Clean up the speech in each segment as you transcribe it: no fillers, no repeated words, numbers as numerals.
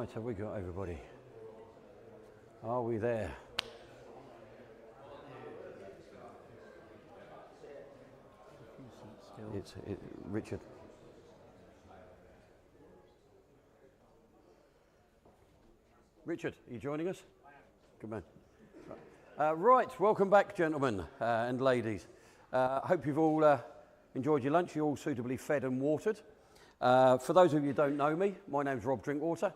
Right, have we got everybody? Are we there? It's Richard. Richard, are you joining us? Good man. Right, welcome back, gentlemen and ladies. Hope you've all enjoyed your lunch. You're all suitably fed and watered. For those of you who don't know me, my name's Rob Drinkwater.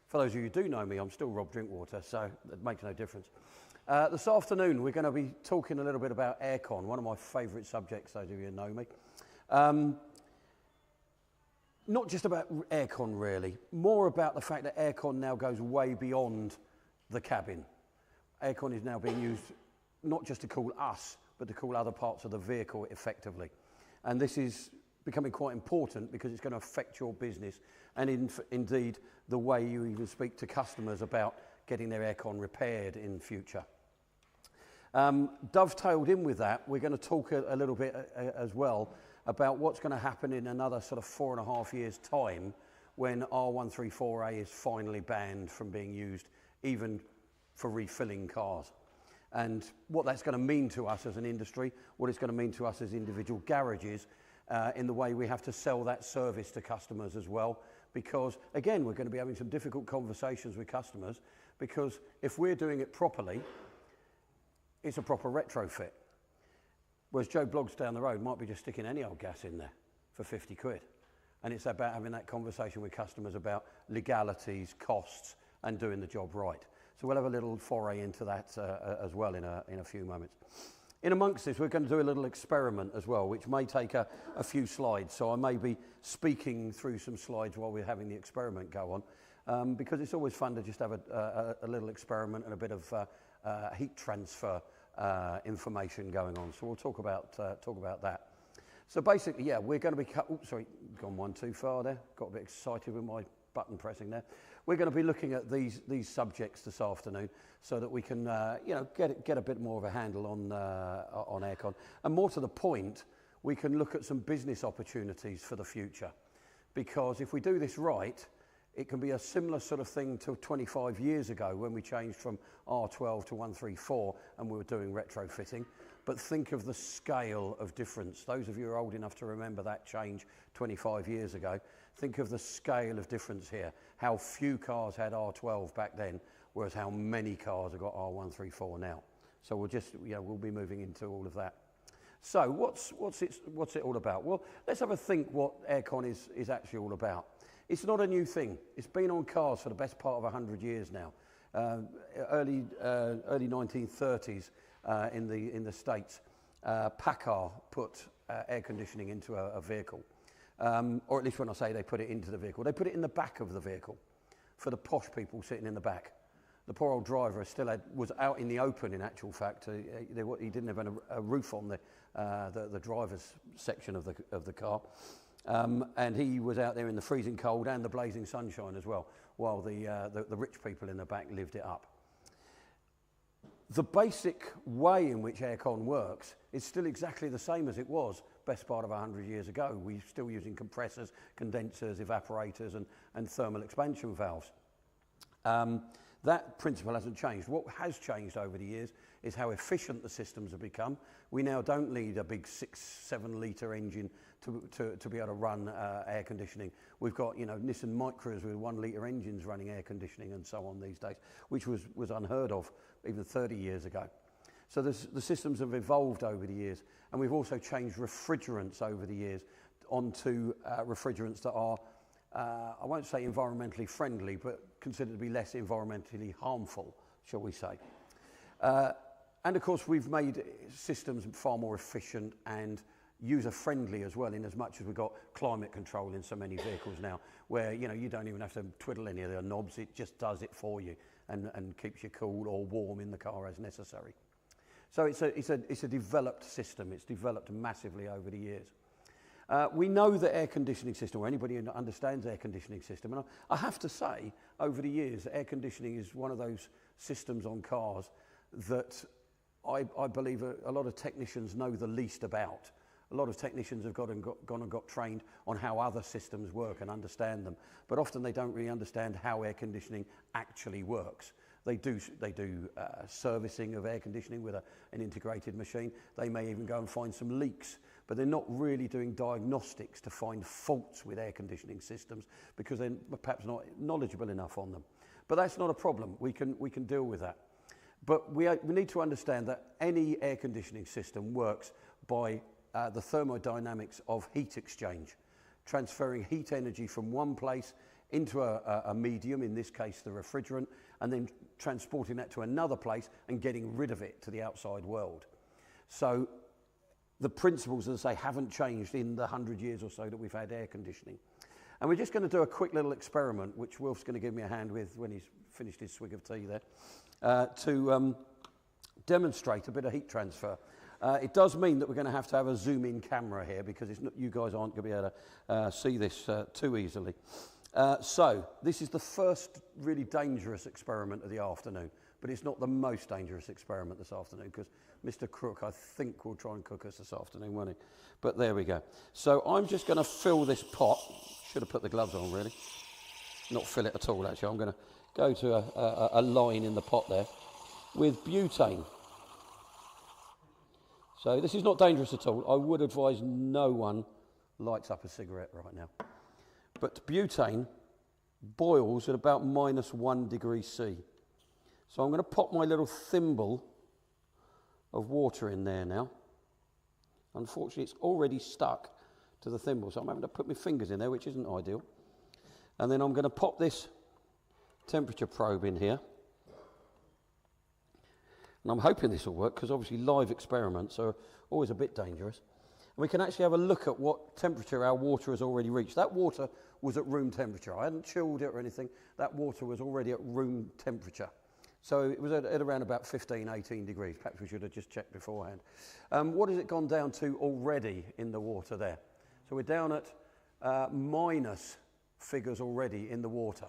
For those of you who do know me, I'm still Rob Drinkwater, so it makes no difference. This afternoon, we're going to be talking a little bit about aircon, one of my favourite subjects, those of you who know me. Not just about aircon, really. More about the fact that aircon now goes way beyond the cabin. Aircon is now being used not just to cool us, but to cool other parts of the vehicle effectively. And this is becoming quite important because it's going to affect your business and indeed the way you even speak to customers about getting their aircon repaired in future. Dovetailed in with that, we're going to talk a little bit as well about what's going to happen in another sort of 4.5 years' time when R134A is finally banned from being used even for refilling cars. And what that's going to mean to us as an industry, what it's going to mean to us as individual garages, in the way we have to sell that service to customers as well. Because, again, we're going to be having some difficult conversations with customers because if we're doing it properly, it's a proper retrofit. Whereas Joe Bloggs down the road might be just sticking any old gas in there for 50 quid. And it's about having that conversation with customers about legalities, costs, and doing the job right. So we'll have a little foray into that as well in a few moments. In amongst this, we're going to do a little experiment as well, which may take a few slides. So I may be speaking through some slides while we're having the experiment go on, because it's always fun to just have a little experiment and a bit of heat transfer information going on. So we'll talk about that. So basically, yeah, we're going to be oops, sorry, gone one too far there. Got a bit excited with my button pressing there. We're going to be looking at these subjects this afternoon so that we can you know, get a bit more of a handle on aircon, and more to the point, we can look at some business opportunities for the future, because if we do this right, it can be a similar sort of thing to 25 years ago when we changed from R12 to 134 and we were doing retrofitting. But think of the scale of difference. Those of you who are old enough to remember that change 25 years ago, think of the scale of difference here. How few cars had R12 back then, whereas how many cars have got R134 now. So we'll just, you know, we'll be moving into all of that. So what's it all about? Well, let's have a think what aircon is actually all about. It's not a new thing. It's been on cars for the best part of 100 years now. Early 1930s in the States, Packard put air conditioning into a vehicle. Or at least when I say they put it into the vehicle, they put it in the back of the vehicle for the posh people sitting in the back. The poor old driver was out in the open, in actual fact. He didn't have a roof on the driver's section of the car. And he was out there in the freezing cold and the blazing sunshine as well, while the rich people in the back lived it up. The basic way in which aircon works is still exactly the same as it was best part of 100 years ago. We're still using compressors, condensers, evaporators and thermal expansion valves. That principle hasn't changed. What has changed over the years is how efficient the systems have become. We now don't need a big 6-7 litre engine to be able to run air conditioning. We've got, you know, Nissan Micras with 1 litre engines running air conditioning and so on these days, which was unheard of even 30 years ago. So the systems have evolved over the years, and we've also changed refrigerants over the years onto refrigerants that are, I won't say environmentally friendly, but considered to be less environmentally harmful, shall we say. And of course, we've made systems far more efficient and user-friendly as well, in as much as we've got climate control in so many vehicles now, where, you know, you don't even have to twiddle any of the knobs, it just does it for you and keeps you cool or warm in the car as necessary. So it's a developed system. It's developed massively over the years. We know the air conditioning system, or anybody who understands air conditioning system, and I have to say, over the years, air conditioning is one of those systems on cars that I believe a lot of technicians know the least about. A lot of technicians have gone and got trained on how other systems work and understand them, but often they don't really understand how air conditioning actually works. They do servicing of air conditioning with an integrated machine. They may even go and find some leaks, but they're not really doing diagnostics to find faults with air conditioning systems because they're perhaps not knowledgeable enough on them. But that's not a problem. We can deal with that. But we need to understand that any air conditioning system works by the thermodynamics of heat exchange, transferring heat energy from one place into a medium, in this case the refrigerant, and then transporting that to another place and getting rid of it to the outside world. So the principles, as I say, haven't changed in the 100 years or so that we've had air conditioning. And we're just going to do a quick little experiment, which Wilf's going to give me a hand with when he's finished his swig of tea there, to demonstrate a bit of heat transfer. It does mean that we're going to have a zoom-in camera here because it's not, you guys aren't going to be able to see this too easily. So this is the first really dangerous experiment of the afternoon, but it's not the most dangerous experiment this afternoon because Mr. Crook, I think, will try and cook us this afternoon, won't he? But there we go. So I'm just going to fill this pot. Should have put the gloves on, really. Not fill it at all, actually. I'm going to go to a line in the pot there with butane. So this is not dangerous at all. I would advise no one lights up a cigarette right now. But butane boils at about -1 degree C. So I'm going to pop my little thimble of water in there now. Unfortunately, it's already stuck to the thimble, so I'm having to put my fingers in there, which isn't ideal. And then I'm going to pop this temperature probe in here. And I'm hoping this will work, because obviously live experiments are always a bit dangerous. And we can actually have a look at what temperature our water has already reached. That water was at room temperature. I hadn't chilled it or anything. That water was already at room temperature. So it was at around about 15, 18 degrees. Perhaps we should have just checked beforehand. What has it gone down to already in the water there? So we're down at minus figures already in the water.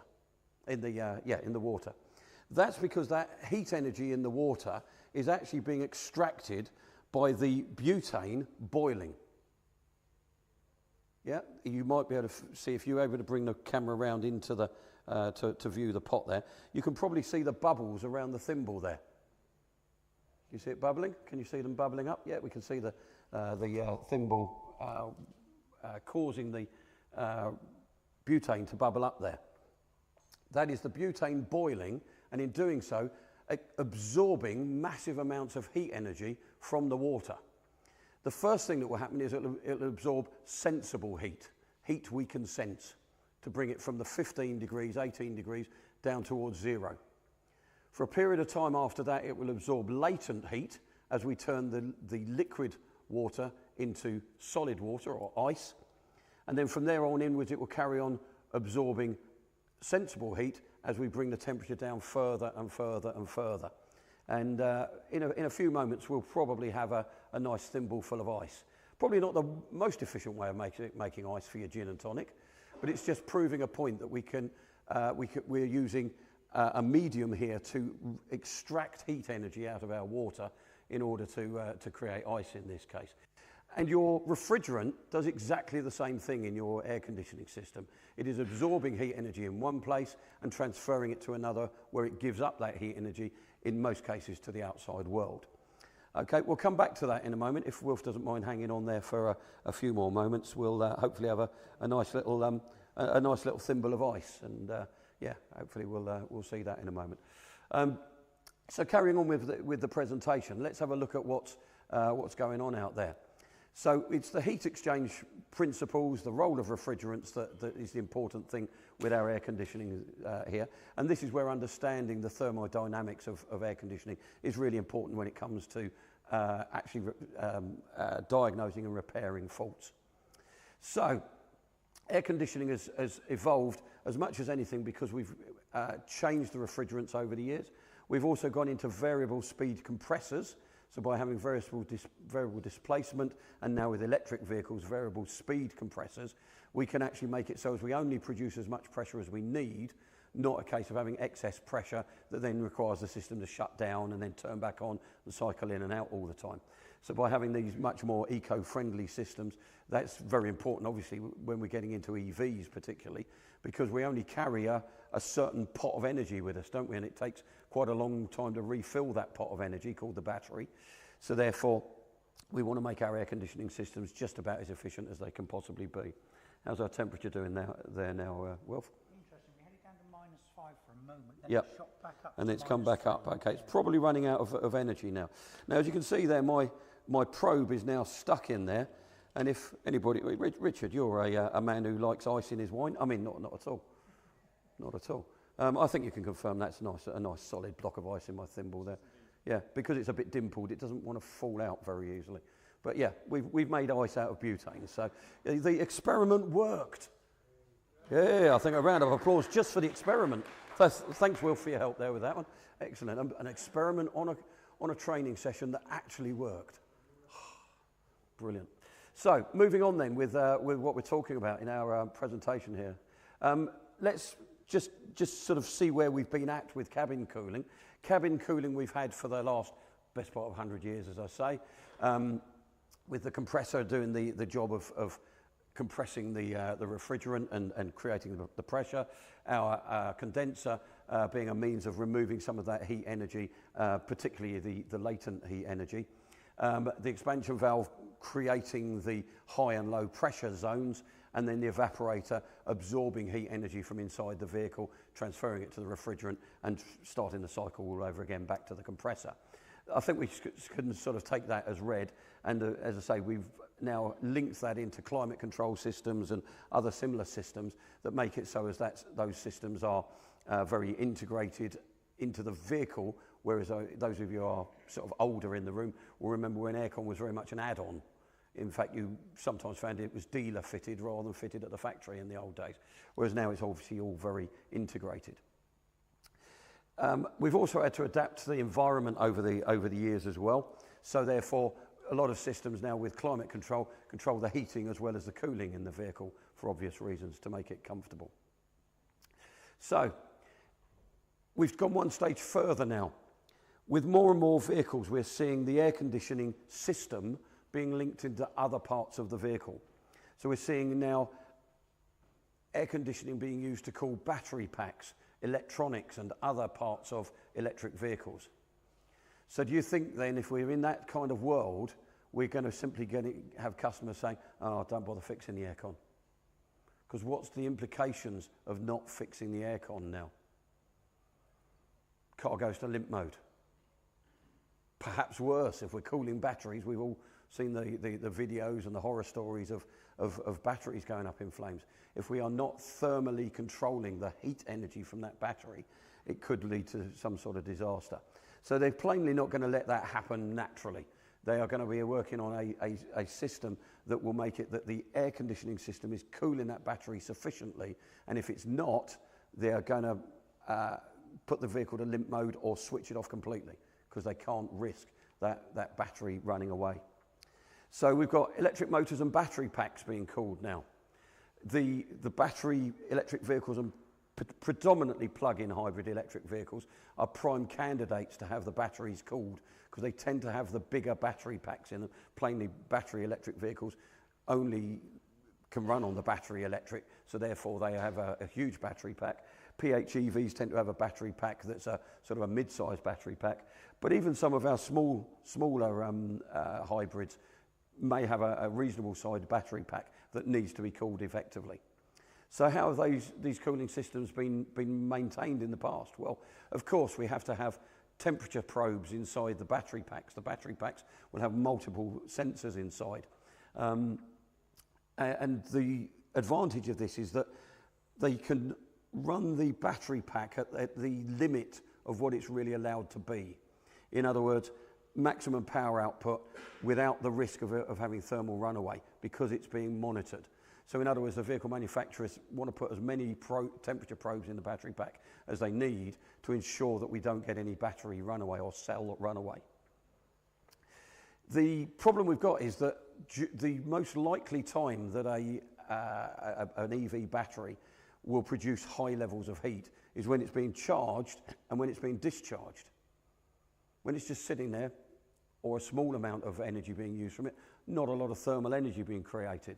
In the water. That's because that heat energy in the water is actually being extracted by the butane boiling. Yeah, you might be able to see, if you're able to bring the camera around into the, to view the pot there, you can probably see the bubbles around the thimble there. You see it bubbling? Can you see them bubbling up? Yeah, we can see the thimble causing the butane to bubble up there. That is the butane boiling, and in doing so, absorbing massive amounts of heat energy from the water. The first thing that will happen is it'll absorb sensible heat, heat we can sense, to bring it from the 15 degrees, 18 degrees, down towards 0. For a period of time after that, it will absorb latent heat as we turn the liquid water into solid water or ice. And then from there on inwards, it will carry on absorbing sensible heat as we bring the temperature down further and further and further. And in a few moments, we'll probably have a nice thimble full of ice. Probably not the most efficient way of making ice for your gin and tonic, but it's just proving a point that we're using a medium here to extract heat energy out of our water in order to create ice in this case. And your refrigerant does exactly the same thing in your air conditioning system. It is absorbing heat energy in one place and transferring it to another where it gives up that heat energy, in most cases, to the outside world. Okay, we'll come back to that in a moment. If Wilf doesn't mind hanging on there for a few more moments, we'll hopefully have a nice little thimble of ice, and yeah, hopefully we'll see that in a moment. So carrying on with the presentation, let's have a look at what's going on out there. So it's the heat exchange principles, the role of refrigerants that is the important thing with our air conditioning here. And this is where understanding the thermodynamics of air conditioning is really important when it comes to actually diagnosing and repairing faults. So air conditioning has evolved as much as anything because we've changed the refrigerants over the years. We've also gone into variable speed compressors. So by having variable displacement, and now with electric vehicles, variable speed compressors, we can actually make it so as we only produce as much pressure as we need, not a case of having excess pressure that then requires the system to shut down and then turn back on and cycle in and out all the time. So by having these much more eco-friendly systems, that's very important, obviously, when we're getting into EVs particularly, because we only carry a certain pot of energy with us, don't we? And it takes quite a long time to refill that pot of energy called the battery. So therefore, we want to make our air conditioning systems just about as efficient as they can possibly be. How's our temperature doing now, Wilf? Interesting. We had it down to -5 for a moment, then Yep. it shot back up. And to it's come back up. -3. Okay, it's probably running out of energy now. Now, as you can see there, my probe is now stuck in there. And if anybody, Richard, you're a man who likes ice in his wine. I mean, not at all. Not at all. I think you can confirm that's nice, a nice solid block of ice in my thimble there. Yeah, because it's a bit dimpled, it doesn't want to fall out very easily. But yeah, we've made ice out of butane, so the experiment worked. Yeah, I think a round of applause just for the experiment. Thanks, Will, for your help there with that one. Excellent. An experiment on a training session that actually worked. Brilliant. So, moving on then with what we're talking about in our presentation here. Let's just sort of see where we've been at with cabin cooling. Cabin cooling we've had for the best part of 100 years, as I say, with the compressor doing the job of compressing the refrigerant and creating the pressure, our condenser being a means of removing some of that heat energy, particularly the latent heat energy. The expansion valve creating the high and low pressure zones, and then the evaporator absorbing heat energy from inside the vehicle, transferring it to the refrigerant and starting the cycle all over again back to the compressor. I think we can sort of take that as read, and as I say, we've now linked that into climate control systems and other similar systems that make it so as those systems are very integrated into the vehicle, whereas those of you who are sort of older in the room will remember when aircon was very much an add-on. In fact, you sometimes found it was dealer fitted rather than fitted at the factory in the old days, whereas now it's obviously all very integrated. We've also had to adapt to the environment over the years as well. So therefore, a lot of systems now with climate control the heating as well as the cooling in the vehicle for obvious reasons to make it comfortable. So we've gone one stage further now. With more and more vehicles, we're seeing the air conditioning system being linked into other parts of the vehicle. So we're seeing now air conditioning being used to cool battery packs, electronics and other parts of electric vehicles. So do you think then if we're in that kind of world, we're going to simply have customers saying, oh, don't bother fixing the aircon? Because what's the implications of not fixing the aircon now? Car goes to limp mode. Perhaps worse, if we're cooling batteries, we've all seen the videos and the horror stories of batteries going up in flames. If we are not thermally controlling the heat energy from that battery, it could lead to some sort of disaster. So they're plainly not going to let that happen naturally. They are going to be working on a system that will make it that the air conditioning system is cooling that battery sufficiently, and if it's not, they are going to put the vehicle to limp mode or switch it off completely because they can't risk that battery running away. So we've got electric motors and battery packs being cooled now. The battery electric vehicles and predominantly plug-in hybrid electric vehicles are prime candidates to have the batteries cooled because they tend to have the bigger battery packs in them. Plainly, battery electric vehicles only can run on the battery electric, so therefore they have a huge battery pack. PHEVs tend to have a battery pack that's a sort of a mid-sized battery pack, but even some of our smaller hybrids may have a reasonable sized battery pack that needs to be cooled effectively. So how have these cooling systems been maintained in the past? Well, of course, we have to have temperature probes inside the battery packs. The battery packs will have multiple sensors inside. And the advantage of this is that they can run the battery pack at the limit of what it's really allowed to be. In other words, maximum power output without the risk of having thermal runaway because it's being monitored. So in other words, the vehicle manufacturers want to put as many temperature probes in the battery pack as they need to ensure that we don't get any battery runaway or cell runaway. The problem we've got is that the most likely time that an EV battery will produce high levels of heat is when it's being charged and when it's being discharged. When it's just sitting there, or a small amount of energy being used from it, not a lot of thermal energy being created.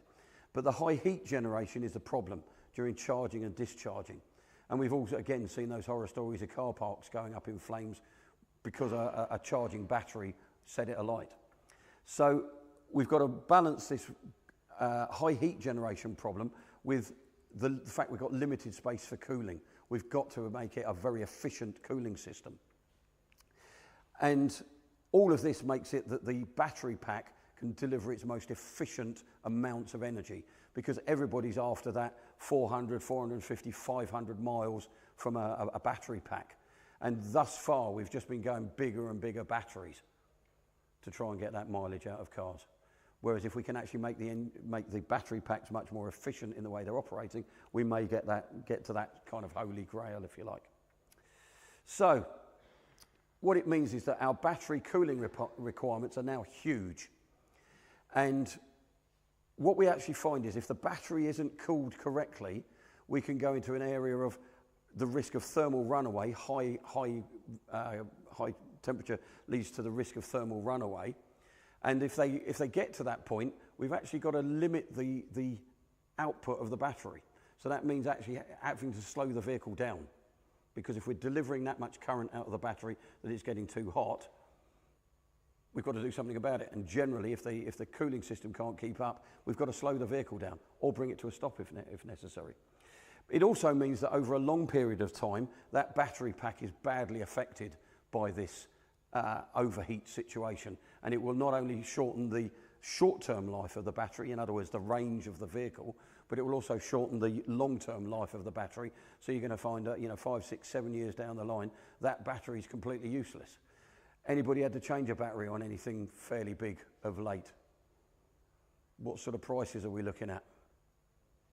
But the high heat generation is the problem during charging and discharging. And we've also, again, seen those horror stories of car parks going up in flames because a charging battery set it alight. So we've got to balance this high heat generation problem with the fact we've got limited space for cooling. We've got to make it a very efficient cooling system. And all of this makes it that the battery pack can deliver its most efficient amounts of energy, because everybody's after that 400, 450, 500 miles from a battery pack. And thus far, we've just been going bigger and bigger batteries to try and get that mileage out of cars. Whereas if we can actually make the battery packs much more efficient in the way they're operating, we may get to that kind of holy grail, if you like. So what it means is that our battery cooling requirements are now huge. And what we actually find is if the battery isn't cooled correctly, we can go into an area of the risk of thermal runaway. High temperature leads to the risk of thermal runaway. And if they get to that point, we've actually got to limit the output of the battery. So that means actually having to slow the vehicle down. Because if we're delivering that much current out of the battery that it's getting too hot, we've got to do something about it. And generally, if the cooling system can't keep up, we've got to slow the vehicle down or bring it to a stop if necessary. It also means that over a long period of time, that battery pack is badly affected by this overheat situation. And it will not only shorten the short-term life of the battery, in other words, the range of the vehicle, but it will also shorten the long-term life of the battery. So you're going to find, 5, 6, 7 years down the line, that battery is completely useless. Anybody had to change a battery on anything fairly big of late? What sort of prices are we looking at?